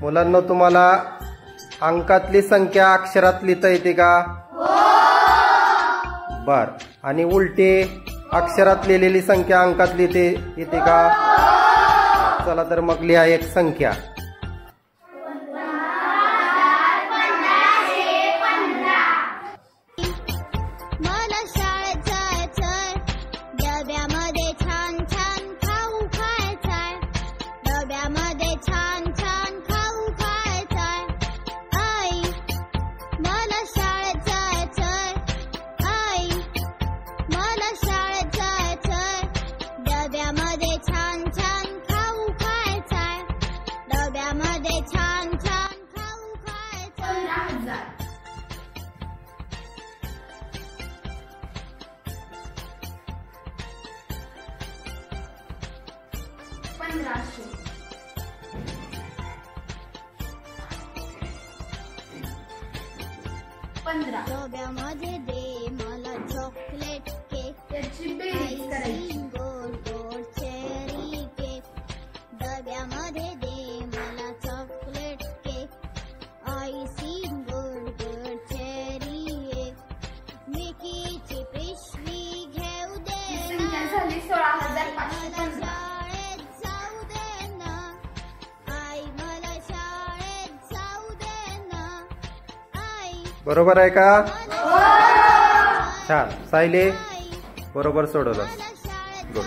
मुलांना तुम्हाला अंकातली संख्या अक्षरात लिहिता येते का? बर. आणि उलटे अक्षरात लिहिलेली संख्या अंकात येते का? चला तर मग लिहा एक संख्या. डब्यामध्ये दे मला चॉकलेट केक, त्याची बेरीज करायची. गोड गोड चेरी केक. डब्यामध्ये दे मला चॉकलेट केक, आईसिंग गोड गोड चेरी केक. मिकीची पिशवी घेऊ दे, संख्या झाली 16,515. शाळेत जाऊ दे ना आई, मला शाळेत जाऊ दे ना आई. बरोबर आहे का? छान. सायले बरोबर सोडवलं. गुड.